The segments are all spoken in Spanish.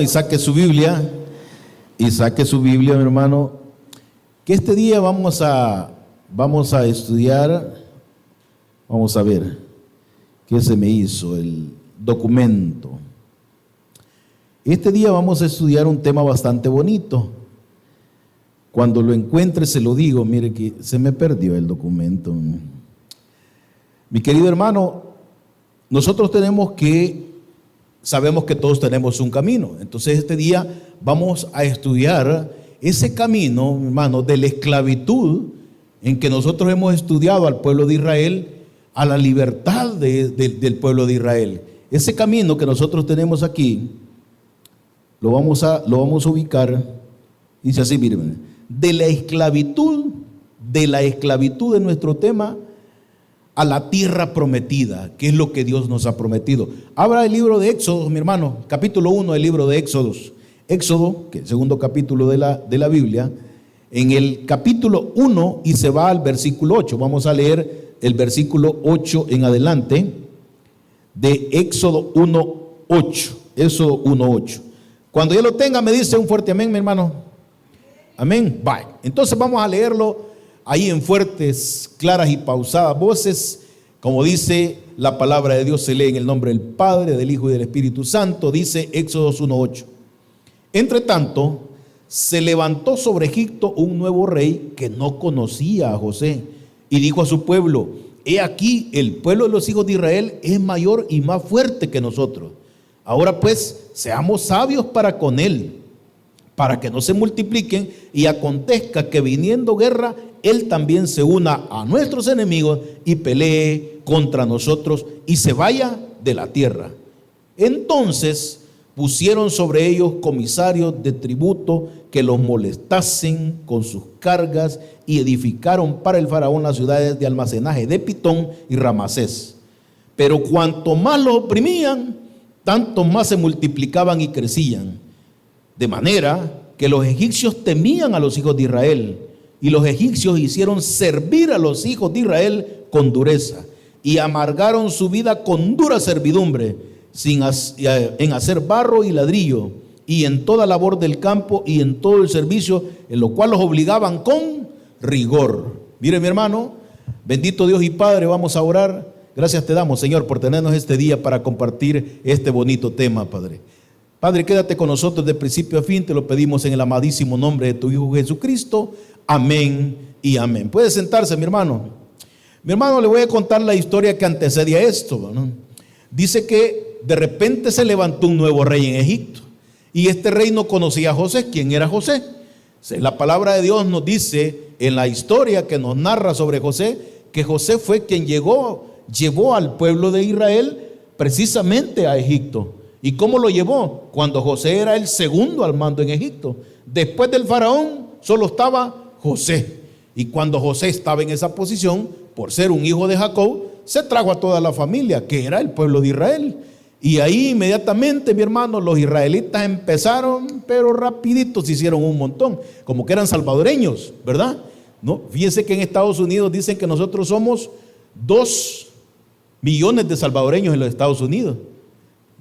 Y saque su Biblia, mi hermano, que este día vamos a estudiar, vamos a ver qué se me hizo, el documento. Este día vamos a estudiar un tema bastante bonito. Cuando lo encuentre se lo digo, mire que se me perdió el documento. Mi querido hermano, nosotros sabemos que todos tenemos un camino. Entonces este día vamos a estudiar ese camino, hermano, de la esclavitud en que nosotros hemos estudiado al pueblo de Israel, a la libertad del pueblo de Israel. Ese camino que nosotros tenemos aquí, lo vamos a ubicar, dice así, miren, de la esclavitud de nuestro tema, a la tierra prometida, que es lo que Dios nos ha prometido. Abra el libro de Éxodo, mi hermano, capítulo 1 del libro de Éxodos. Éxodo, que es el segundo capítulo de la Biblia, en el capítulo 1 y se va al versículo 8. Vamos a leer el versículo 8 en adelante de Éxodo 1:8. Éxodo 1:8. Cuando ya lo tenga, me dice un fuerte amén, mi hermano. Amén. Bye. Entonces vamos a leerlo ahí en fuertes, claras y pausadas voces, como dice la palabra de Dios, se lee en el nombre del Padre, del Hijo y del Espíritu Santo. Dice Éxodo 1:8. Entre tanto, se levantó sobre Egipto un nuevo rey que no conocía a José, y dijo a su pueblo: he aquí, el pueblo de los hijos de Israel es mayor y más fuerte que nosotros. Ahora pues, seamos sabios para con él, para que no se multipliquen, y acontezca que viniendo guerra, él también se una a nuestros enemigos y pelee contra nosotros y se vaya de la tierra. Entonces pusieron sobre ellos comisarios de tributo que los molestasen con sus cargas, y edificaron para el faraón las ciudades de almacenaje de Pitón y Ramasés. Pero cuanto más los oprimían, tanto más se multiplicaban y crecían, de manera que los egipcios temían a los hijos de Israel, y los egipcios hicieron servir a los hijos de Israel con dureza, y amargaron su vida con dura servidumbre, en hacer barro y ladrillo, y en toda labor del campo, y en todo el servicio, en lo cual los obligaban con rigor. Mire, mi hermano, bendito Dios y Padre, vamos a orar. Gracias te damos, Señor, por tenernos este día para compartir este bonito tema, Padre. Padre, quédate con nosotros de principio a fin, te lo pedimos en el amadísimo nombre de tu Hijo Jesucristo. Amén y amén. Puede sentarse, mi hermano. Mi hermano, le voy a contar la historia que antecedía esto, ¿no? Dice que de repente se levantó un nuevo rey en Egipto, y este rey no conocía a José. ¿Quién era José? La palabra de Dios nos dice en la historia que nos narra sobre José, que José fue quien llevó al pueblo de Israel precisamente a Egipto. ¿Y cómo lo llevó? Cuando José era el segundo al mando en Egipto. Después del faraón solo estaba José. Y cuando José estaba en esa posición, por ser un hijo de Jacob, se trajo a toda la familia, que era el pueblo de Israel. Y ahí inmediatamente, mi hermano, los israelitas empezaron, pero rapidito se hicieron un montón, como que eran salvadoreños, ¿verdad? ¿No? Fíjense que en Estados Unidos dicen que nosotros somos 2 millones de salvadoreños en los Estados Unidos.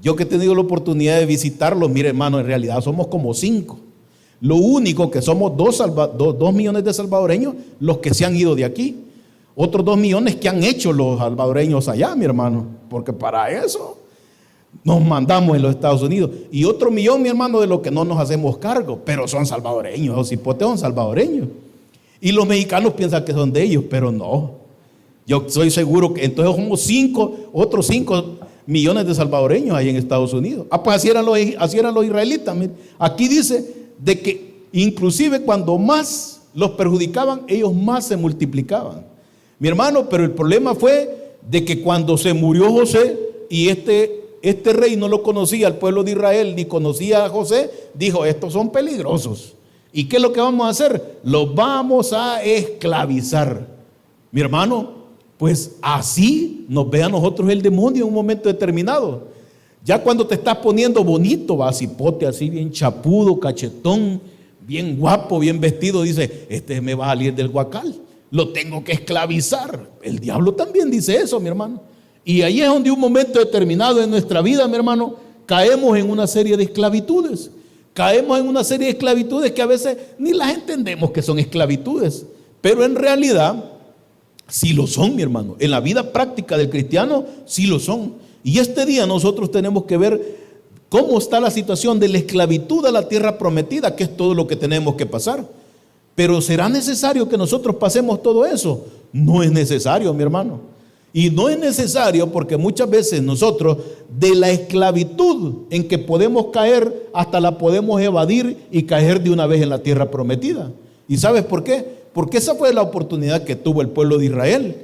Yo que he tenido la oportunidad de visitarlos, mire, hermano, en realidad somos como 5. Lo único que somos 2 millones de salvadoreños los que se han ido de aquí. Otros 2 millones que han hecho los salvadoreños allá, mi hermano, porque para eso nos mandamos en los Estados Unidos. Y otro millón, mi hermano, de los que no nos hacemos cargo, pero son salvadoreños, los hipotes son salvadoreños. Y los mexicanos piensan que son de ellos, pero no. Yo soy seguro que entonces somos otros 5 millones de salvadoreños ahí en Estados Unidos. Pues así eran los israelitas. Aquí dice de que inclusive cuando más los perjudicaban, ellos más se multiplicaban. Mi hermano, pero el problema fue de que cuando se murió José y este rey no lo conocía al pueblo de Israel, ni conocía a José, dijo: estos son peligrosos. ¿Y qué es lo que vamos a hacer? Los vamos a esclavizar. Mi hermano, pues así nos ve a nosotros el demonio en un momento determinado. Ya cuando te estás poniendo bonito, va cipote así bien chapudo, cachetón, bien guapo, bien vestido, dice: este me va a salir del huacal, lo tengo que esclavizar. El diablo también dice eso, mi hermano. Y ahí es donde un momento determinado en nuestra vida, mi hermano, caemos en una serie de esclavitudes. Caemos en una serie de esclavitudes que a veces ni las entendemos que son esclavitudes, pero en realidad sí lo son, mi hermano. En la vida práctica del cristiano sí lo son. Y este día nosotros tenemos que ver cómo está la situación de la esclavitud a la tierra prometida, que es todo lo que tenemos que pasar. Pero ¿será necesario que nosotros pasemos todo eso? No es necesario, mi hermano. Y no es necesario porque muchas veces nosotros de la esclavitud en que podemos caer, hasta la podemos evadir y caer de una vez en la tierra prometida. ¿Y sabes por qué? Porque esa fue la oportunidad que tuvo el pueblo de Israel.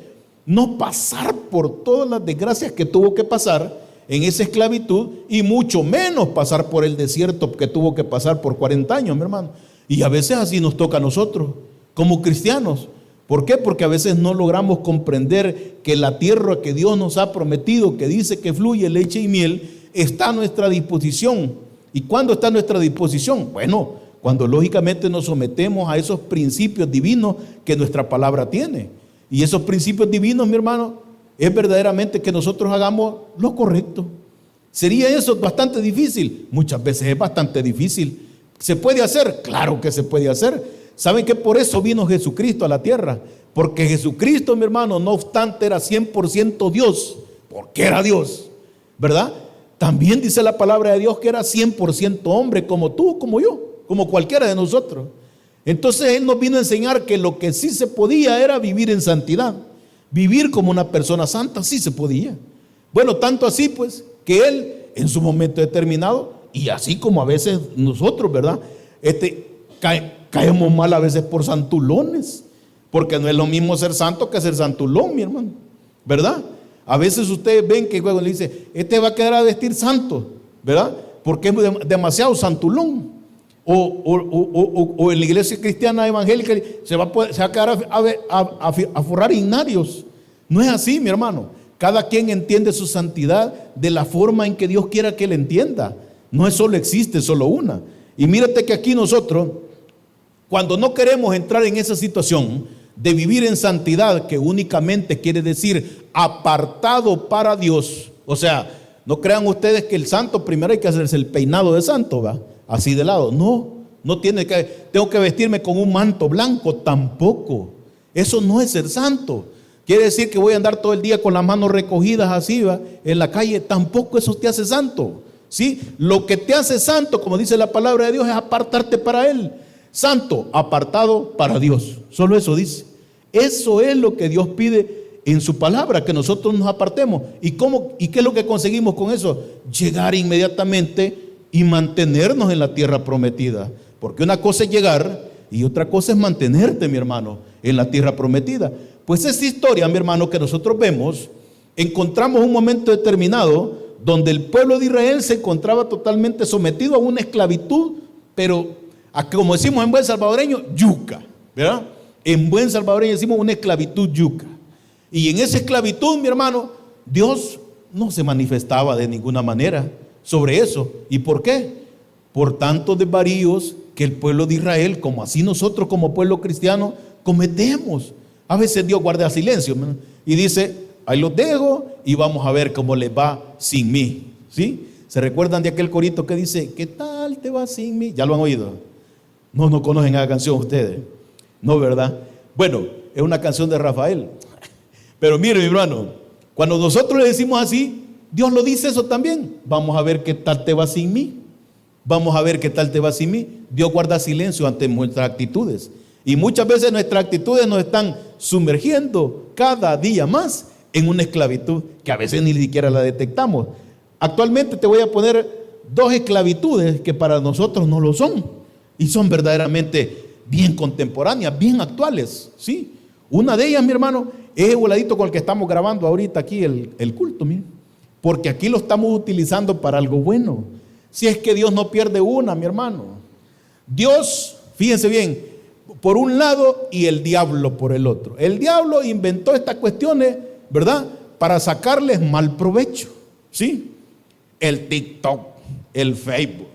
No pasar por todas las desgracias que tuvo que pasar en esa esclavitud, y mucho menos pasar por el desierto que tuvo que pasar por 40 años, mi hermano. Y a veces así nos toca a nosotros como cristianos. ¿Por qué? Porque a veces no logramos comprender que la tierra que Dios nos ha prometido, que dice que fluye leche y miel, está a nuestra disposición. ¿Y cuándo está a nuestra disposición? Bueno, cuando lógicamente nos sometemos a esos principios divinos que nuestra palabra tiene. Y esos principios divinos, mi hermano, es verdaderamente que nosotros hagamos lo correcto. ¿Sería eso bastante difícil? Muchas veces es bastante difícil. ¿Se puede hacer? Claro que se puede hacer. ¿Saben que por eso vino Jesucristo a la tierra? Porque Jesucristo, mi hermano, no obstante era 100% Dios, porque era Dios, ¿verdad? También dice la palabra de Dios que era 100% hombre, como tú, como yo, como cualquiera de nosotros. Entonces Él nos vino a enseñar que lo que sí se podía era vivir en santidad. Vivir como una persona santa sí se podía. Bueno, tanto así pues, que Él en su momento determinado, y así como a veces nosotros, ¿verdad? Caemos mal a veces por santulones, porque no es lo mismo ser santo que ser santulón, mi hermano, ¿verdad? A veces ustedes ven que luego le dice, va a quedar a vestir santo, ¿verdad? Porque es demasiado santulón. O en la iglesia cristiana evangélica se va a quedar a forrar ignarios. No es así, mi hermano. Cada quien entiende su santidad de la forma en que Dios quiera que él entienda. No es solo existe, solo una. Y mírate que aquí nosotros, cuando no queremos entrar en esa situación de vivir en santidad, que únicamente quiere decir apartado para Dios, o sea, no crean ustedes que el santo primero hay que hacerse el peinado de santo, ¿va? Así de lado. No tengo que vestirme con un manto blanco, tampoco. Eso no es ser santo. Quiere decir que voy a andar todo el día con las manos recogidas así, ¿va? En la calle, tampoco eso te hace santo. ¿Sí? Lo que te hace santo, como dice la palabra de Dios, es apartarte para Él. Santo, apartado para Dios. Solo eso dice. Eso es lo que Dios pide en su palabra, que nosotros nos apartemos. ¿Y qué es lo que conseguimos con eso? Llegar inmediatamente y mantenernos en la tierra prometida. Porque una cosa es llegar y otra cosa es mantenerte, mi hermano, en la tierra prometida. Pues esa historia, mi hermano, que nosotros vemos, encontramos un momento determinado donde el pueblo de Israel se encontraba totalmente sometido a una esclavitud, pero como decimos en buen salvadoreño, yuca, ¿verdad? En buen salvadoreño decimos una esclavitud yuca. Y en esa esclavitud, mi hermano, Dios no se manifestaba de ninguna manera sobre eso. ¿Y por qué? Por tantos desvaríos que el pueblo de Israel, como así nosotros como pueblo cristiano, cometemos. A veces Dios guarda silencio, ¿no? Y dice, ahí los dejo y vamos a ver cómo les va sin mí. ¿Sí? ¿Se recuerdan de aquel corito que dice, ¿qué tal te va sin mí? ¿Ya lo han oído? No conocen esa canción ustedes. No, ¿verdad? Bueno, es una canción de Rafael. Pero mire, mi hermano, cuando nosotros le decimos así, Dios lo dice eso también. Vamos a ver qué tal te va sin mí. Vamos a ver qué tal te va sin mí. Dios guarda silencio ante nuestras actitudes. Y muchas veces nuestras actitudes nos están sumergiendo cada día más en una esclavitud que a veces ni siquiera la detectamos. Actualmente te voy a poner dos esclavitudes que para nosotros no lo son. Y son verdaderamente bien contemporáneas, bien actuales, ¿sí? Una de ellas, mi hermano, es el voladito con el que estamos grabando ahorita aquí el culto, miren. Porque aquí lo estamos utilizando para algo bueno. Si es que Dios no pierde una, mi hermano. Dios, fíjense bien, por un lado y el diablo por el otro. El diablo inventó estas cuestiones, ¿verdad? Para sacarles mal provecho, ¿sí? El TikTok, el Facebook.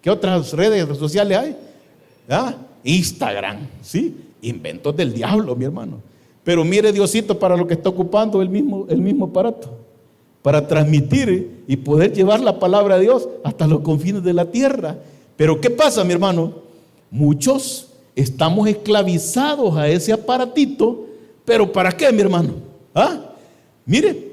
¿Qué otras redes sociales hay? ¿Ah? Instagram, ¿sí? Inventos del diablo, mi hermano. Pero mire Diosito para lo que está ocupando el mismo aparato. para transmitir y poder llevar la palabra de Dios hasta los confines de la tierra. Pero ¿qué pasa, mi hermano? Muchos estamos esclavizados a ese aparatito, pero ¿para qué, mi hermano? Mire,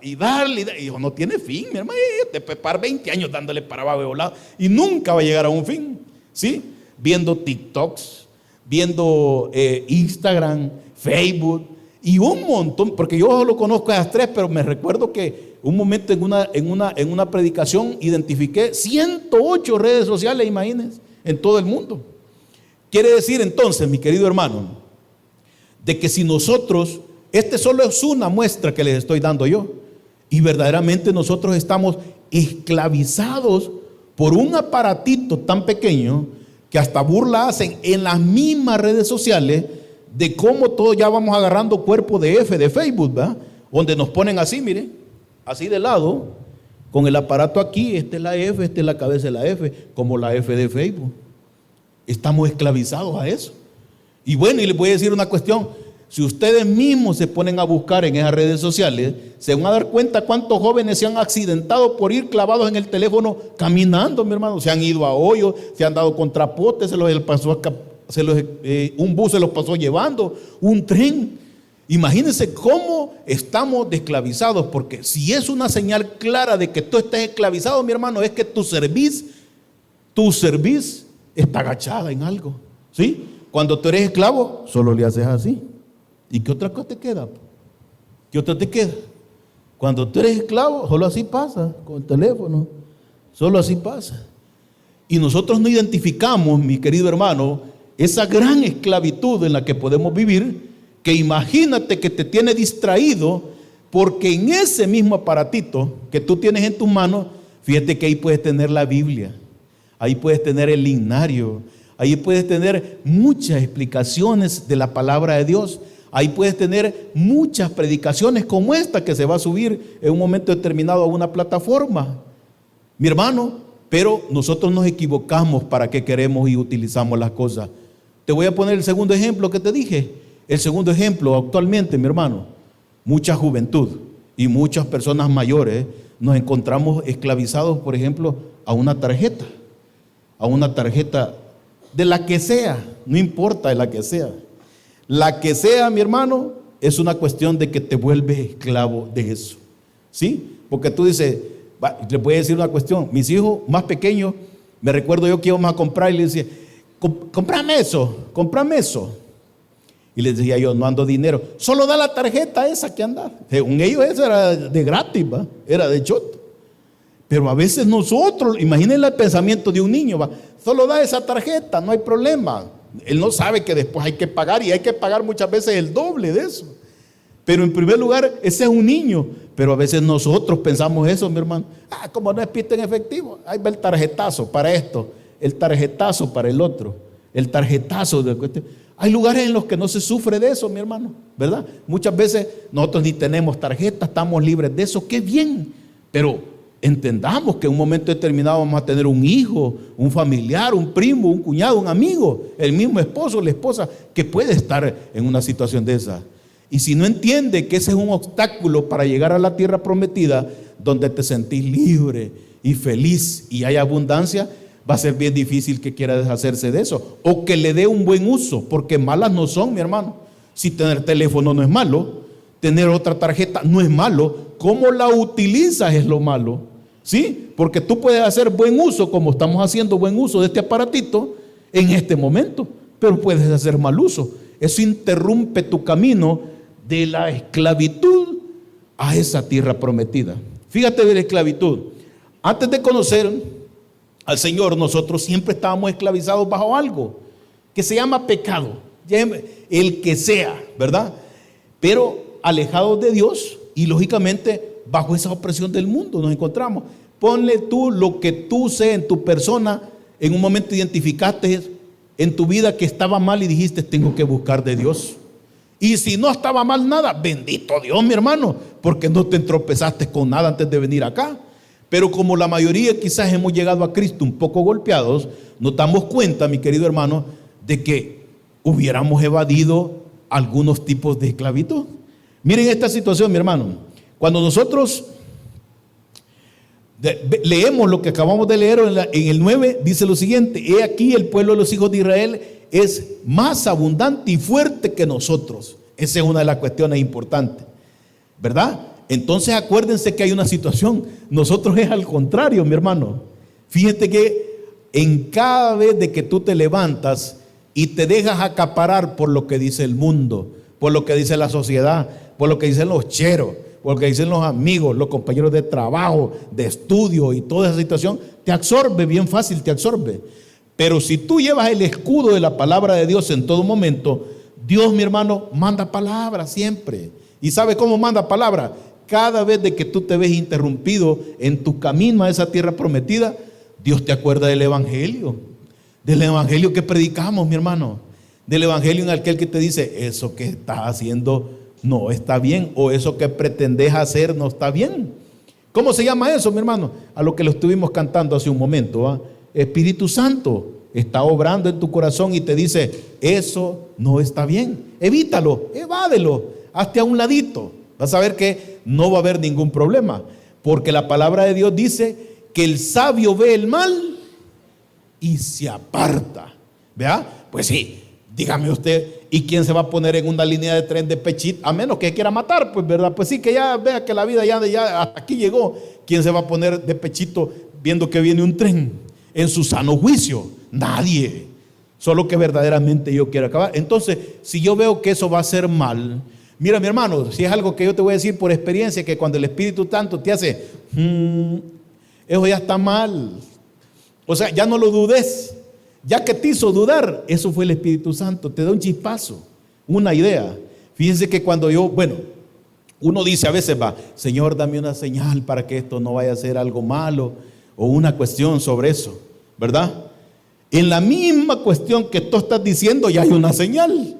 y darle, y no tiene fin, mi hermano. Te prepara 20 años dándole para abajo y volado y nunca va a llegar a un fin, ¿sí? Viendo TikToks, viendo Instagram, Facebook y un montón, porque yo solo conozco a las tres, pero me recuerdo que un momento en una predicación identifiqué 108 redes sociales, imagínense, en todo el mundo. Quiere decir entonces, mi querido hermano, de que si nosotros, este solo es una muestra que les estoy dando yo, y verdaderamente nosotros estamos esclavizados por un aparatito tan pequeño que hasta burla hacen en las mismas redes sociales de cómo todos ya vamos agarrando cuerpo de F de Facebook, ¿verdad? Donde nos ponen así, mire, así de lado, con el aparato aquí, esta es la F, esta es la cabeza de la F, como la F de Facebook. Estamos esclavizados a eso. Y bueno, y les voy a decir una cuestión. Si ustedes mismos se ponen a buscar en esas redes sociales, se van a dar cuenta cuántos jóvenes se han accidentado por ir clavados en el teléfono caminando, mi hermano. Se han ido a hoyos, se han dado contra potes, un bus se los pasó llevando, un tren. Imagínense cómo estamos esclavizados, porque si es una señal clara de que tú estás esclavizado, mi hermano, es que tu servicio está agachada en algo, ¿sí? Cuando tú eres esclavo, solo le haces así. ¿Y qué otra cosa te queda? ¿Qué otra te queda? Cuando tú eres esclavo, solo así pasa, con el teléfono, solo así pasa. Y nosotros no identificamos, mi querido hermano, esa gran esclavitud en la que podemos vivir, que imagínate que te tiene distraído, porque en ese mismo aparatito que tú tienes en tus manos, fíjate que ahí puedes tener la Biblia, ahí puedes tener el himnario, ahí puedes tener muchas explicaciones de la palabra de Dios. Ahí puedes tener muchas predicaciones como esta que se va a subir en un momento determinado a una plataforma, mi hermano. Pero nosotros nos equivocamos para qué queremos y utilizamos las cosas. Te voy a poner el segundo ejemplo que te dije. El segundo ejemplo, actualmente, mi hermano, mucha juventud y muchas personas mayores nos encontramos esclavizados, por ejemplo, a una tarjeta de la que sea, no importa de la que sea. La que sea, mi hermano, es una cuestión de que te vuelves esclavo de eso, ¿sí? Porque tú dices, les voy a decir una cuestión. Mis hijos más pequeños, me recuerdo yo que íbamos a comprar y les decía, cómprame eso. Y les decía yo, no ando dinero, solo da la tarjeta esa que anda. Según ellos eso era de gratis, ¿va? Era de choto. Pero a veces nosotros, imagínense el pensamiento de un niño, ¿va? Solo da esa tarjeta, no hay problema. Él no sabe que después hay que pagar, y hay que pagar muchas veces el doble de eso. Pero en primer lugar, ese es un niño. Pero a veces nosotros pensamos eso, mi hermano. Como no es pista en efectivo, ahí va el tarjetazo para esto, el tarjetazo para el otro, el tarjetazo de cuestión. Hay lugares en los que no se sufre de eso, mi hermano, ¿verdad? Muchas veces nosotros ni tenemos tarjeta, estamos libres de eso, qué bien. Pero entendamos que en un momento determinado vamos a tener un hijo, un familiar, un primo, un cuñado, un amigo, el mismo esposo, la esposa, que puede estar en una situación de esa. Y si no entiende que ese es un obstáculo para llegar a la tierra prometida, donde te sentís libre y feliz y hay abundancia, va a ser bien difícil que quiera deshacerse de eso, o que le dé un buen uso, porque malas no son, mi hermano. Si tener teléfono no es malo, tener otra tarjeta no es malo, cómo la utilizas es lo malo. ¿Sí? Porque tú puedes hacer buen uso, como estamos haciendo buen uso de este aparatito en este momento, pero puedes hacer mal uso. Eso interrumpe tu camino de la esclavitud a esa tierra prometida. Fíjate de la esclavitud. Antes de conocer al Señor, nosotros siempre estábamos esclavizados bajo algo que se llama pecado, el que sea, ¿verdad? Pero alejados de Dios y lógicamente bajo esa opresión del mundo nos encontramos. Ponle tú lo que tú seas en tu persona, en un momento identificaste en tu vida que estaba mal y dijiste, tengo que buscar de Dios. Y si no estaba mal nada, bendito Dios, mi hermano, porque no te tropezaste con nada antes de venir acá. Pero como la mayoría quizás hemos llegado a Cristo un poco golpeados, nos damos cuenta, mi querido hermano, de que hubiéramos evadido algunos tipos de esclavitud. Miren esta situación, mi hermano. Cuando nosotros leemos lo que acabamos de leer en el 9, dice lo siguiente: he aquí el pueblo de los hijos de Israel es más abundante y fuerte que nosotros. Esa es una de las cuestiones importantes, ¿verdad? Entonces acuérdense que hay una situación. Nosotros es al contrario, mi hermano. Fíjate que en cada vez de que tú te levantas y te dejas acaparar por lo que dice el mundo, por lo que dice la sociedad, por lo que dicen los cheros, por lo que dicen los amigos, los compañeros de trabajo, de estudio y toda esa situación, te absorbe bien fácil, te absorbe. Pero si tú llevas el escudo de la palabra de Dios en todo momento, Dios, mi hermano, manda palabra siempre. ¿Y sabe cómo manda palabra? Cada vez de que tú te ves interrumpido en tu camino a esa tierra prometida, Dios te acuerda del evangelio que predicamos, mi hermano, del evangelio en aquel que te dice: eso que estás haciendo no está bien, o eso que pretendes hacer no está bien. ¿Cómo se llama eso, mi hermano? A lo que lo estuvimos cantando hace un momento, ¿eh? Espíritu Santo está obrando en tu corazón y te dice: eso no está bien, evítalo, evádelo, hazte a un ladito. Vas a ver que no va a haber ningún problema, porque la palabra de Dios dice que el sabio ve el mal y se aparta. ¿Vea? Pues sí, dígame usted, ¿y quién se va a poner en una línea de tren de pechito? A menos que quiera matar, pues, ¿verdad? Pues sí, que ya vea que la vida ya hasta aquí llegó. ¿Quién se va a poner de pechito viendo que viene un tren en su sano juicio? Nadie. Solo que verdaderamente yo quiero acabar. Entonces, si yo veo que eso va a ser mal, mira, mi hermano, si es algo que yo te voy a decir por experiencia, que cuando el Espíritu Santo te hace, eso ya está mal. O sea, ya no lo dudes. Ya que te hizo dudar, eso fue el Espíritu Santo. Te da un chispazo, una idea. Fíjense que cuando uno dice a veces, Señor, dame una señal para que esto no vaya a ser algo malo, o una cuestión sobre eso, ¿verdad? En la misma cuestión que tú estás diciendo ya hay una señal.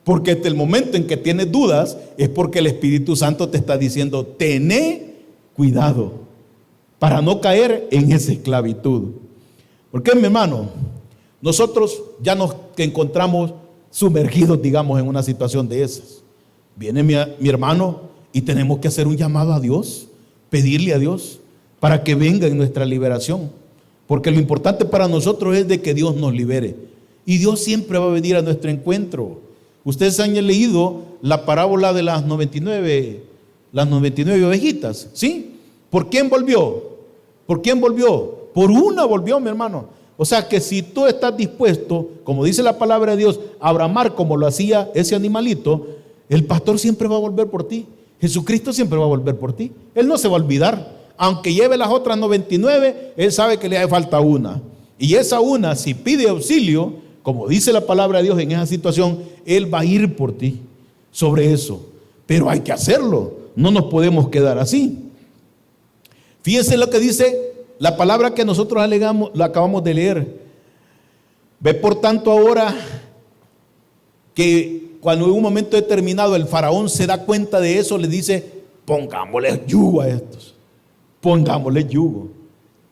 Porque hasta el momento en que tienes dudas es porque el Espíritu Santo te está diciendo: tené cuidado para no caer en esa esclavitud. Porque, mi hermano, nosotros ya nos encontramos sumergidos, digamos, en una situación de esas. Viene mi hermano y tenemos que hacer un llamado a Dios, pedirle a Dios para que venga en nuestra liberación. Porque lo importante para nosotros es de que Dios nos libere. Y Dios siempre va a venir a nuestro encuentro. Ustedes han leído la parábola de las 99 ovejitas, ¿sí? ¿Por quién volvió? ¿Por quién volvió? Por una volvió, mi hermano. O sea que si tú estás dispuesto, como dice la palabra de Dios, a bramar como lo hacía ese animalito, el pastor siempre va a volver por ti. Jesucristo siempre va a volver por ti. Él no se va a olvidar. Aunque lleve las otras 99, Él sabe que le hace falta una. Y esa una, si pide auxilio, como dice la palabra de Dios en esa situación, Él va a ir por ti sobre eso. Pero hay que hacerlo. No nos podemos quedar así. Fíjense lo que dice la palabra que nosotros la acabamos de leer. Ve por tanto ahora que cuando en un momento determinado el faraón se da cuenta de eso, le dice: pongámosle yugo a estos. Pongámosle yugo.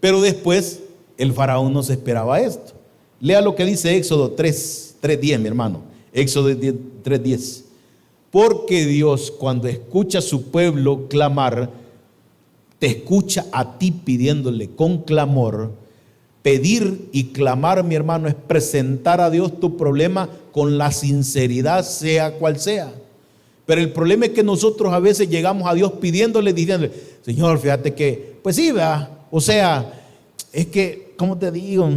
Pero después el faraón no se esperaba esto. Lea lo que dice Éxodo 3:10, mi hermano. Éxodo 3:10. Porque Dios, cuando escucha a su pueblo clamar, te escucha a ti pidiéndole con clamor. Pedir y clamar, mi hermano, es presentar a Dios tu problema con la sinceridad, sea cual sea. Pero el problema es que nosotros a veces llegamos a Dios pidiéndole, diciéndole: Señor, fíjate que, pues sí, ¿verdad? O sea, es que, ¿cómo te digo?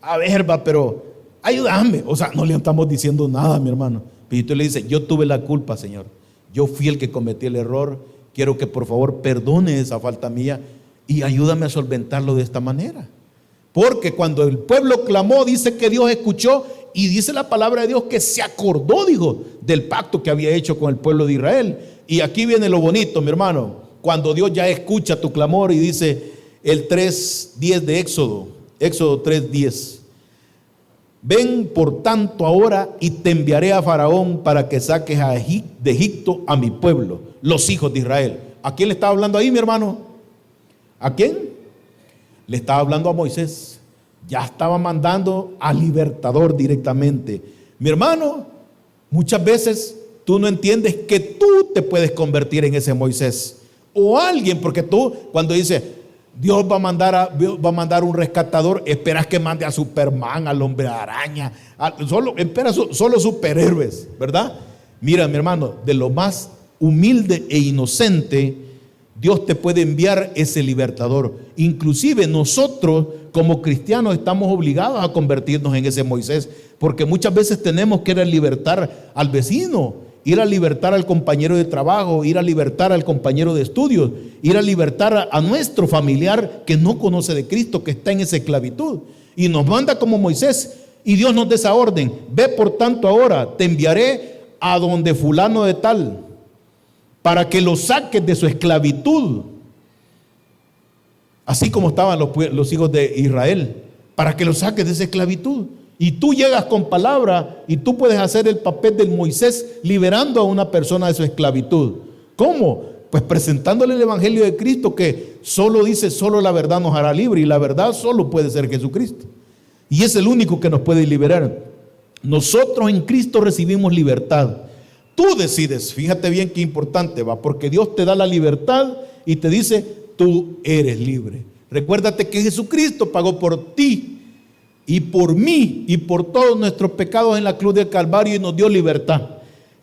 A ver, pero ayúdame. O sea, no le estamos diciendo nada, mi hermano. Y tú le dices: yo tuve la culpa, Señor. Yo fui el que cometí el error. Quiero que por favor perdone esa falta mía y ayúdame a solventarlo de esta manera. Porque cuando el pueblo clamó, dice que Dios escuchó, y dice la palabra de Dios que se acordó, dijo, del pacto que había hecho con el pueblo de Israel. Y aquí viene lo bonito, mi hermano, cuando Dios ya escucha tu clamor, y dice el 3:10 de Éxodo 3:10. Ven por tanto ahora y te enviaré a Faraón para que saques de Egipto a mi pueblo, los hijos de Israel. ¿A quién le estaba hablando ahí, mi hermano? ¿A quién? Le estaba hablando a Moisés. Ya estaba mandando al libertador directamente. Mi hermano, muchas veces tú no entiendes que tú te puedes convertir en ese Moisés. O alguien, porque tú cuando dices, Dios va a mandar un rescatador, esperas que mande a Superman, al hombre araña, solo superhéroes, ¿verdad? Mira, mi hermano, de lo más humilde e inocente, Dios te puede enviar ese libertador. Inclusive nosotros como cristianos estamos obligados a convertirnos en ese Moisés, porque muchas veces tenemos que ir a libertar al vecino, ir a libertar al compañero de trabajo, ir a libertar al compañero de estudios, ir a libertar a nuestro familiar que no conoce de Cristo, que está en esa esclavitud. Y nos manda como Moisés, y Dios nos da esa orden: ve por tanto ahora, te enviaré a donde fulano de tal, para que lo saques de su esclavitud, así como estaban los hijos de Israel, para que lo saques de esa esclavitud. Y tú llegas con palabra y tú puedes hacer el papel del Moisés liberando a una persona de su esclavitud. ¿Cómo? Pues presentándole el evangelio de Cristo, que solo dice, solo la verdad nos hará libre, y la verdad solo puede ser Jesucristo, y es el único que nos puede liberar. Nosotros en Cristo recibimos libertad. Tú decides, fíjate bien qué importante va, porque Dios te da la libertad y te dice, tú eres libre. Recuérdate que Jesucristo pagó por ti y por mí y por todos nuestros pecados en la cruz del Calvario, y nos dio libertad.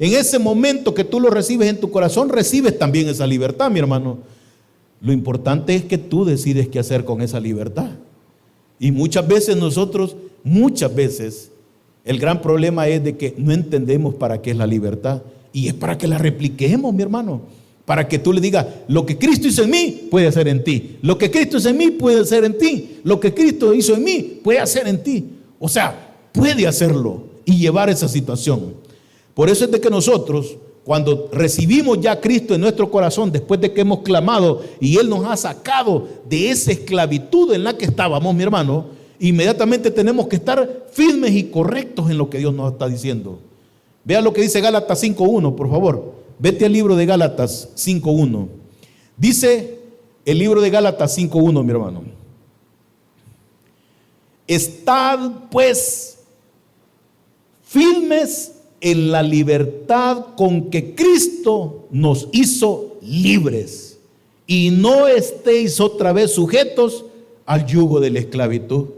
En ese momento que tú lo recibes en tu corazón, recibes también esa libertad, mi hermano. Lo importante es que tú decides qué hacer con esa libertad. Y muchas veces el gran problema es de que no entendemos para qué es la libertad. Y es para que la repliquemos, mi hermano. Para que tú le digas, lo que Cristo hizo en mí, puede hacer en ti. Lo que Cristo hizo en mí, puede hacer en ti. Lo que Cristo hizo en mí, puede hacer en ti. O sea, puede hacerlo y llevar esa situación. Por eso es de que nosotros, cuando recibimos ya a Cristo en nuestro corazón, después de que hemos clamado y Él nos ha sacado de esa esclavitud en la que estábamos, mi hermano, inmediatamente tenemos que estar firmes y correctos en lo que Dios nos está diciendo. Vea lo que dice Gálatas 5:1, por favor. Vete al libro de Gálatas 5:1. Dice el libro de Gálatas 5:1, mi hermano: estad pues firmes en la libertad con que Cristo nos hizo libres, y no estéis otra vez sujetos al yugo de la esclavitud.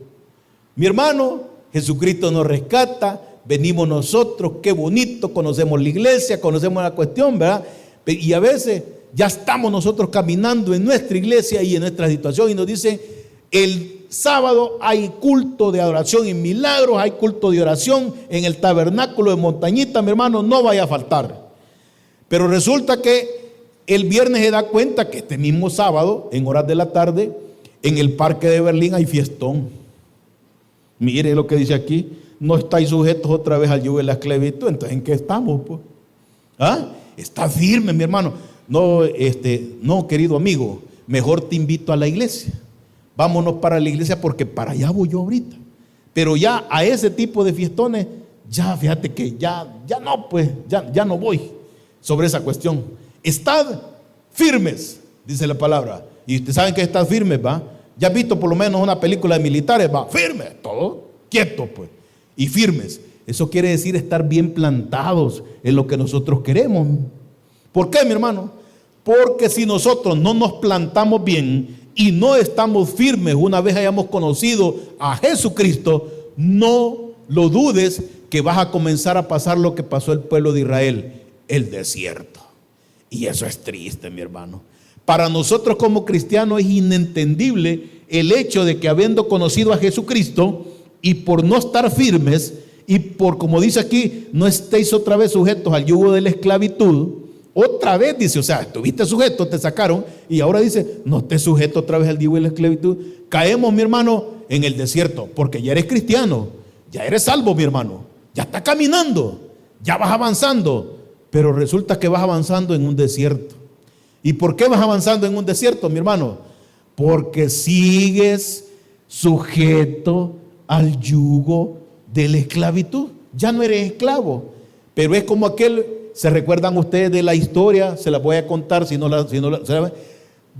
Mi hermano, Jesucristo nos rescata, venimos nosotros, qué bonito, conocemos la iglesia, conocemos la cuestión, ¿verdad? Y a veces ya estamos nosotros caminando en nuestra iglesia y en nuestra situación, y nos dice, el sábado hay culto de adoración y milagros, hay culto de oración en el tabernáculo de Montañita, mi hermano, no vaya a faltar. Pero resulta que el viernes se da cuenta que este mismo sábado, en horas de la tarde, en el parque de Berlín hay fiestón. Mire lo que dice aquí: no estáis sujetos otra vez al yugo de la esclavitud. Entonces, ¿en qué estamos, pues? Está firme, mi hermano. No, querido amigo, mejor te invito a la iglesia. Vámonos para la iglesia, porque para allá voy yo ahorita. Pero ya a ese tipo de fiestones, ya fíjate que ya no, pues, ya no voy sobre esa cuestión. Estad firmes, dice la palabra. Y ustedes saben que estad firmes, ¿va? Ya has visto por lo menos una película de militares, va, firmes, todo quieto, pues, y firmes. Eso quiere decir estar bien plantados en lo que nosotros queremos. ¿Por qué, mi hermano? Porque si nosotros no nos plantamos bien y no estamos firmes una vez hayamos conocido a Jesucristo, no lo dudes que vas a comenzar a pasar lo que pasó el pueblo de Israel, el desierto. Y eso es triste, mi hermano. Para nosotros como cristianos es inentendible el hecho de que, habiendo conocido a Jesucristo y por no estar firmes, y por, como dice aquí, no estéis otra vez sujetos al yugo de la esclavitud. Otra vez dice, o sea, estuviste sujeto, te sacaron, y ahora dice, no estés sujeto otra vez al yugo de la esclavitud. Caemos, mi hermano, en el desierto, porque ya eres cristiano, ya eres salvo, mi hermano, ya estás caminando, ya vas avanzando, pero resulta que vas avanzando en un desierto. ¿Y por qué vas avanzando en un desierto, mi hermano? Porque sigues sujeto al yugo de la esclavitud. Ya no eres esclavo, pero es como aquel, ¿se recuerdan ustedes de la historia? Se la voy a contar de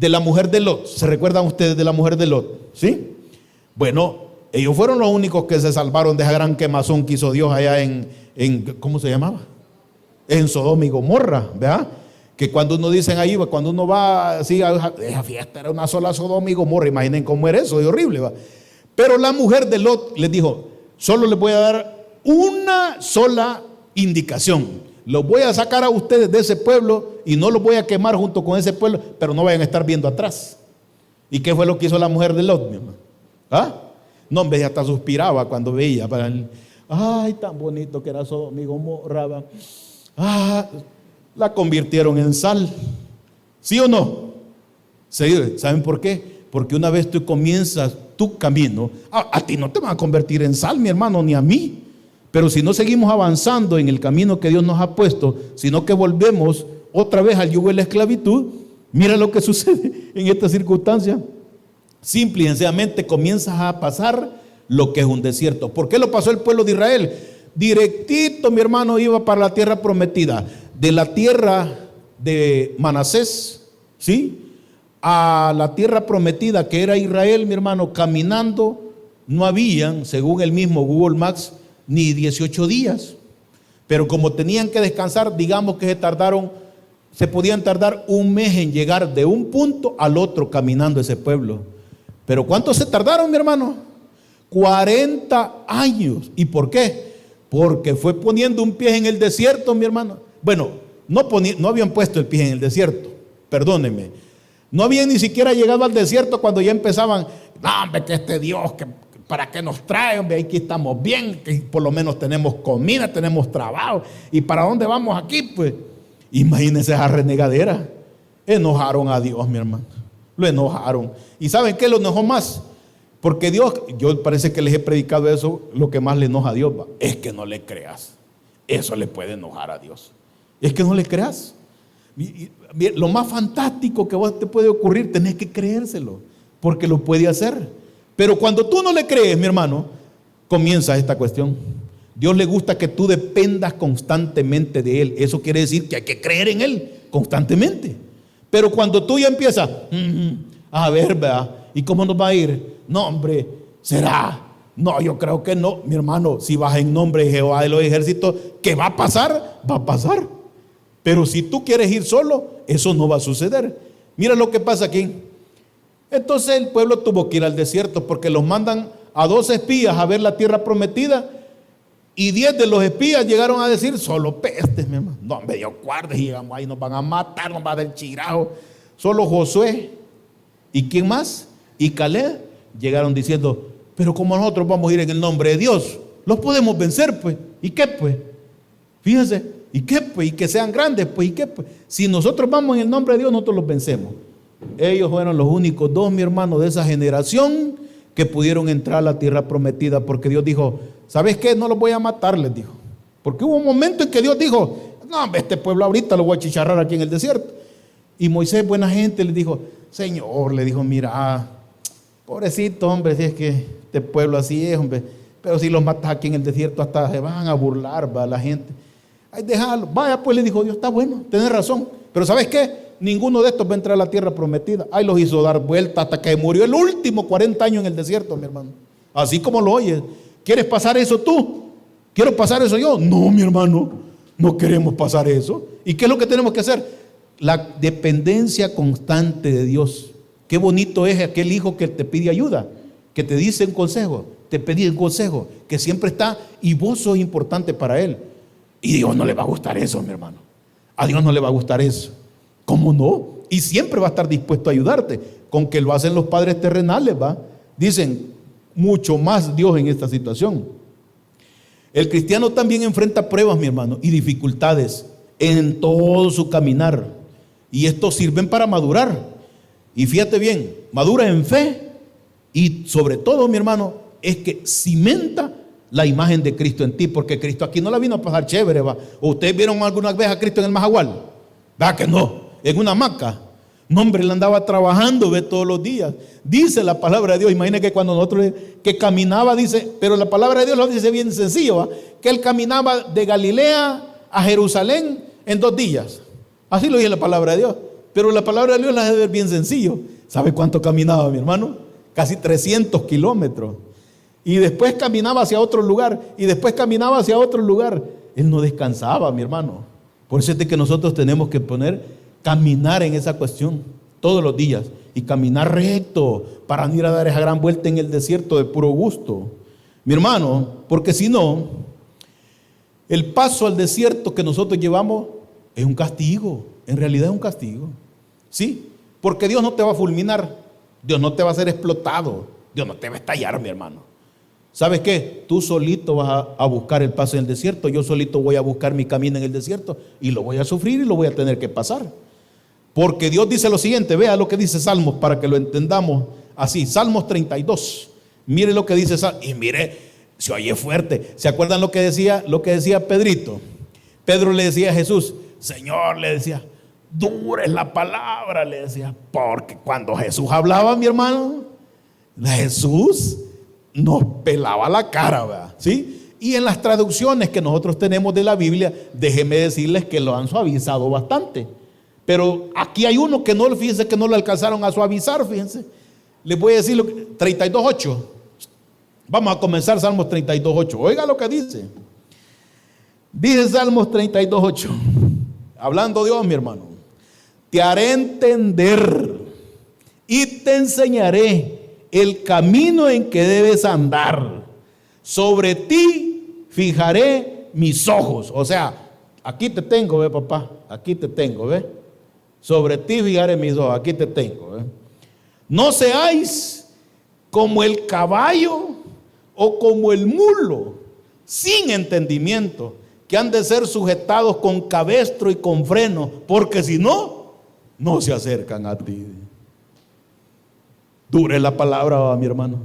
la mujer de Lot. ¿Se recuerdan ustedes de la mujer de Lot? ¿Sí? Bueno, ellos fueron los únicos que se salvaron de esa gran quemazón que hizo Dios allá en ¿cómo se llamaba? en Sodoma y Gomorra, ¿verdad? Que cuando uno dicen ahí, cuando uno va así a esa fiesta, era una sola Sodoma y Gomorra. Imaginen cómo era eso, es horrible, ¿va? Pero la mujer de Lot les dijo: solo les voy a dar una sola indicación. Los voy a sacar a ustedes de ese pueblo y no los voy a quemar junto con ese pueblo, pero no vayan a estar viendo atrás. ¿Y qué fue lo que hizo la mujer de Lot, mi hermano? ¿Ah? No, en vez de hasta suspiraba cuando veía. Ay, tan bonito que era Sodoma y Gomorra, ¿va? La convirtieron en sal. ¿Sí o no? ¿Saben por qué? Porque una vez tú comienzas tu camino, a ti no te van a convertir en sal, mi hermano, ni a mí. Pero si no seguimos avanzando en el camino que Dios nos ha puesto, sino que volvemos otra vez al yugo de la esclavitud, mira lo que sucede en esta circunstancia. Simple y sencillamente comienzas a pasar lo que es un desierto. ¿Por qué lo pasó el pueblo de Israel? Directito, mi hermano, iba para la tierra prometida. De la tierra de Manasés, ¿sí?, a la tierra prometida que era Israel, mi hermano, caminando, no habían, según el mismo Google Maps, ni 18 días. Pero como tenían que descansar, digamos que se podían tardar un mes en llegar de un punto al otro caminando ese pueblo. Pero ¿cuánto se tardaron, mi hermano? 40 años. ¿Y por qué? Porque fue poniendo un pie en el desierto, mi hermano. Bueno, no habían puesto el pie en el desierto, perdónenme. No habían ni siquiera llegado al desierto cuando ya empezaban: no, hombre, que este Dios, que ¿para qué nos trae? Hombre, aquí estamos bien, que por lo menos tenemos comida, tenemos trabajo. ¿Y para dónde vamos aquí? Pues imagínense esa renegadera. Enojaron a Dios, mi hermano. Lo enojaron. ¿Y saben qué lo enojó más? Porque Dios, yo parece que les he predicado eso, lo que más le enoja a Dios, ¿va? Es que no le creas. Eso le puede enojar a Dios. Es que no le creas. Lo más fantástico que vos te puede ocurrir, tenés que creérselo, porque lo puede hacer. Pero cuando tú no le crees, mi hermano, comienza esta cuestión. Dios le gusta que tú dependas constantemente de Él. Eso quiere decir que hay que creer en Él constantemente. Pero cuando tú ya empiezas, a ver, ¿verdad? ¿Y cómo nos va a ir? No, hombre, ¿será? No, yo creo que no. Mi hermano, si vas en nombre de Jehová de los ejércitos, ¿qué va a pasar? Va a pasar. Pero si tú quieres ir solo, eso no va a suceder. Mira lo que pasa aquí. Entonces el pueblo tuvo que ir al desierto, porque los mandan a 12 espías a ver la tierra prometida, y 10 de los espías llegaron a decir: solo pestes, mi hermano. No, medio guardes, y llegamos ahí, nos van a matar, nos va a dar chirajo. Solo Josué, ¿y quién más? Y Caleb llegaron diciendo: pero como nosotros vamos a ir en el nombre de Dios, los podemos vencer, pues. ¿Y qué, pues? Fíjense. ¿Y qué, pues? Y que sean grandes, pues. ¿Y qué, pues? Si nosotros vamos en el nombre de Dios, nosotros los vencemos. Ellos fueron los únicos 2, mi hermano, de esa generación que pudieron entrar a la tierra prometida, porque Dios dijo: ¿sabes qué? No los voy a matar, les dijo. Porque hubo un momento en que Dios dijo: no, este pueblo ahorita lo voy a achicharrar aquí en el desierto. Y Moisés, buena gente, le dijo: Señor, le dijo, mira, pobrecito, hombre, si es que este pueblo así es, hombre, pero si los matas aquí en el desierto hasta se van a burlar, va la gente. Ay, déjalo. Vaya, pues, le dijo Dios: está bueno, tenés razón, pero ¿sabes qué? Ninguno de estos va a entrar a la tierra prometida. Ahí los hizo dar vuelta hasta que murió el último 40 años en el desierto, mi hermano. Así como lo oyes. ¿Quieres pasar eso tú? ¿Quiero pasar eso yo? No, mi hermano, no queremos pasar eso. ¿Y qué es lo que tenemos que hacer? La dependencia constante de Dios. Qué bonito es aquel hijo que te pide ayuda, que te dice un consejo, te pide un consejo, que siempre está, y vos sos importante para él. Y a Dios no le va a gustar eso, mi hermano. A Dios no le va a gustar eso. ¿Cómo no? Y siempre va a estar dispuesto a ayudarte. Con que lo hacen los padres terrenales, ¿va? Dicen, mucho más Dios en esta situación. El cristiano también enfrenta pruebas, mi hermano, y dificultades en todo su caminar. Y estos sirven para madurar. Y fíjate bien, madura en fe. Y sobre todo, mi hermano, es que cimenta la imagen de Cristo en ti. Porque Cristo aquí no la vino a pasar chévere, ¿va? ¿Ustedes vieron alguna vez a Cristo en el Majagual? ¿Verdad que no? En una hamaca. No, hombre, él andaba trabajando, ve, todos los días. Dice la palabra de Dios. Imagina que cuando nosotros, que caminaba, dice, pero la palabra de Dios lo dice bien sencillo, ¿va? Que él caminaba de Galilea a Jerusalén en 2 días. Así lo dice la palabra de Dios. Pero la palabra de Dios la debe ver bien sencillo. ¿Sabe cuánto caminaba, mi hermano? Casi 300 kilómetros. Y después caminaba hacia otro lugar. Y después caminaba hacia otro lugar. Él no descansaba, mi hermano. Por eso es de que nosotros tenemos que caminar en esa cuestión todos los días y caminar recto para no ir a dar esa gran vuelta en el desierto de puro gusto. Mi hermano, porque si no, el paso al desierto que nosotros llevamos es un castigo, en realidad es un castigo. ¿Sí? Porque Dios no te va a fulminar, Dios no te va a hacer explotado, Dios no te va a estallar, mi hermano. ¿Sabes qué? Tú solito vas a buscar el paso en el desierto, yo solito voy a buscar mi camino en el desierto y lo voy a sufrir y lo voy a tener que pasar. Porque Dios dice lo siguiente, vea lo que dice Salmos para que lo entendamos así. Salmos 32, mire lo que dice y mire, se oye fuerte. ¿Se acuerdan lo que decía Pedrito? Pedro le decía a Jesús, Señor, le decía, dura es la palabra, le decía, porque cuando Jesús hablaba, mi hermano, Jesús nos pelaba la cara, ¿verdad? ¿Sí? Y en las traducciones que nosotros tenemos de la Biblia, déjenme decirles que lo han suavizado bastante. Pero aquí hay uno que no, fíjense que no lo alcanzaron a suavizar, fíjense. Les voy a decir 32:8. Vamos a comenzar Salmos 32:8. Oiga lo que dice. Dice Salmos 32:8. Hablando Dios, mi hermano. Te haré entender y te enseñaré el camino en que debes andar. Sobre ti fijaré mis ojos. O sea, aquí te tengo, ve papá. Aquí te tengo, ve. Sobre ti fijaré mis ojos. Aquí te tengo, ve. No seáis como el caballo o como el mulo, sin entendimiento, que han de ser sujetados con cabestro y con freno, porque si no, no se acercan a ti. Dure la palabra, mi hermano.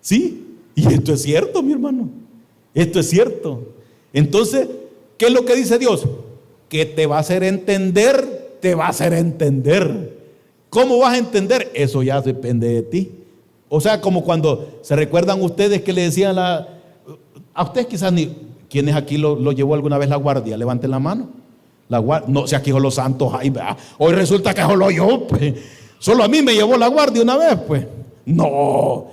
Sí, y esto es cierto, mi hermano. Esto es cierto. Entonces, ¿qué es lo que dice Dios? Que te va a hacer entender, te va a hacer entender. ¿Cómo vas a entender? Eso ya depende de ti. O sea, como cuando se recuerdan ustedes que le decían a ustedes quizás ni, ¿quiénes aquí lo llevó alguna vez la guardia? Levanten la mano. No, si aquí son los santos, ay, hoy resulta que solo yo, pues. Solo a mí me llevó la guardia una vez, pues. No.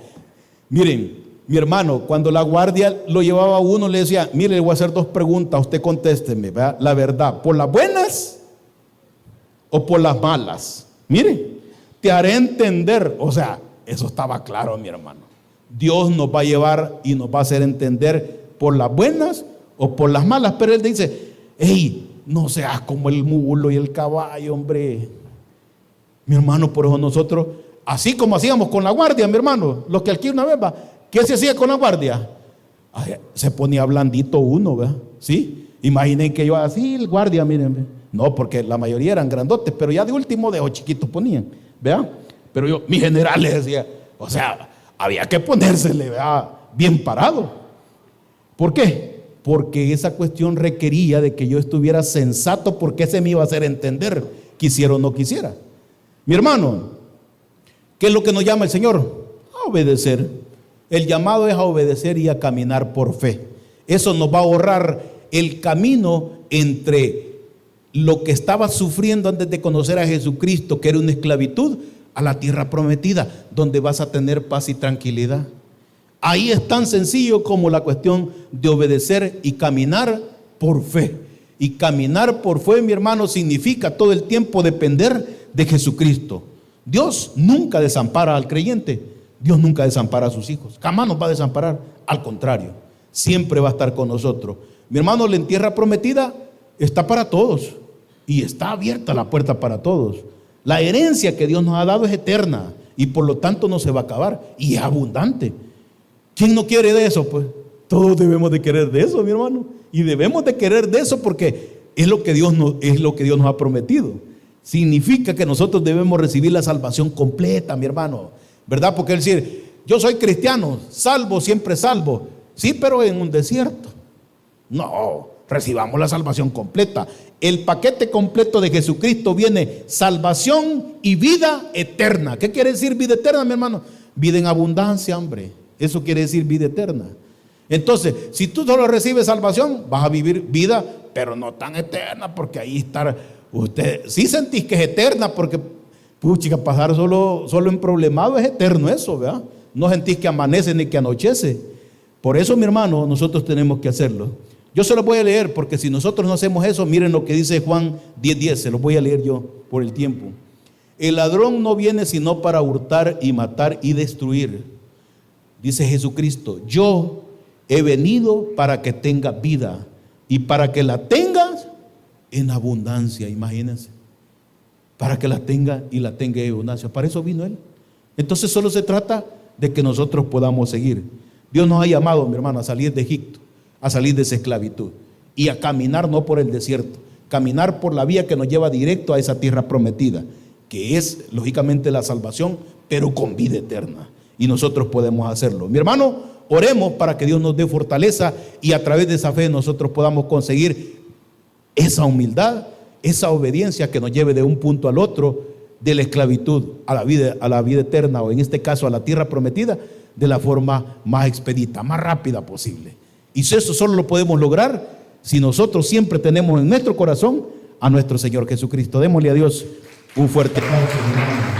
Miren, mi hermano, cuando la guardia lo llevaba a uno, le decía, mire, le voy a hacer 2 preguntas, usted contésteme, ¿verdad? La verdad, ¿por las buenas o por las malas? Mire, te haré entender. O sea, eso estaba claro, mi hermano. Dios nos va a llevar y nos va a hacer entender por las buenas o por las malas. Pero Él dice, hey, no seas como el mulo y el caballo, hombre. Mi hermano, por eso nosotros, así como hacíamos con la guardia, mi hermano, los que aquí una vez va, ¿qué se hacía con la guardia? Ay, se ponía blandito uno, ¿verdad? ¿Sí? Imaginen que yo así, el guardia, miren, no, porque la mayoría eran grandotes, pero ya de último dedo chiquitos ponían, ¿verdad? Pero yo, mi general le decía, o sea, había que ponérsele, ¿verdad? Bien parado. ¿Por qué? Porque esa cuestión requería de que yo estuviera sensato, porque ese me iba a hacer entender, quisiera o no quisiera. Mi hermano, ¿qué es lo que nos llama el Señor? A obedecer. El llamado es a obedecer y a caminar por fe. Eso nos va a ahorrar el camino entre lo que estaba sufriendo antes de conocer a Jesucristo, que era una esclavitud, a la tierra prometida, donde vas a tener paz y tranquilidad. Ahí es tan sencillo como la cuestión de obedecer y caminar por fe. Y caminar por fe, mi hermano, significa todo el tiempo depender de Jesucristo. Dios nunca desampara al creyente. Dios nunca desampara a sus hijos. Jamás nos va a desamparar. Al contrario, siempre va a estar con nosotros. Mi hermano, la tierra prometida está para todos. Y está abierta la puerta para todos. La herencia que Dios nos ha dado es eterna. Y por lo tanto no se va a acabar. Y es abundante. ¿Quién no quiere de eso? Pues todos debemos de querer de eso, mi hermano. Y debemos de querer de eso porque es lo que Dios nos ha prometido. Significa que nosotros debemos recibir la salvación completa, mi hermano, ¿verdad? Porque él dice, yo soy cristiano, salvo, siempre salvo. Sí, pero en un desierto. No, recibamos la salvación completa. El paquete completo de Jesucristo viene salvación y vida eterna. ¿Qué quiere decir vida eterna, mi hermano? Vida en abundancia, hombre. Eso quiere decir vida eterna. Entonces, si tú solo recibes salvación, vas a vivir vida, pero no tan eterna, porque ahí está. Usted sí sentís que es eterna, porque puchica, pasar solo en problemado es eterno eso, ¿verdad? No sentís que amanece ni que anochece. Por eso, mi hermano, nosotros tenemos que hacerlo. Yo se los voy a leer porque si nosotros no hacemos eso, miren lo que dice Juan 10:10, se los voy a leer yo por el tiempo. El ladrón no viene sino para hurtar y matar y destruir. Dice Jesucristo, yo he venido para que tengas vida y para que la tengas en abundancia. Imagínense, para que la tenga y la tenga en abundancia. Para eso vino Él. Entonces solo se trata de que nosotros podamos seguir. Dios nos ha llamado, mi hermano, a salir de Egipto, a salir de esa esclavitud y a caminar no por el desierto, caminar por la vía que nos lleva directo a esa tierra prometida, que es lógicamente la salvación, pero con vida eterna. Y nosotros podemos hacerlo. Mi hermano, oremos para que Dios nos dé fortaleza y a través de esa fe nosotros podamos conseguir esa humildad, esa obediencia que nos lleve de un punto al otro, de la esclavitud a la vida eterna, o en este caso a la tierra prometida, de la forma más expedita, más rápida posible. Y eso solo lo podemos lograr si nosotros siempre tenemos en nuestro corazón a nuestro Señor Jesucristo. Démosle a Dios un fuerte aplauso.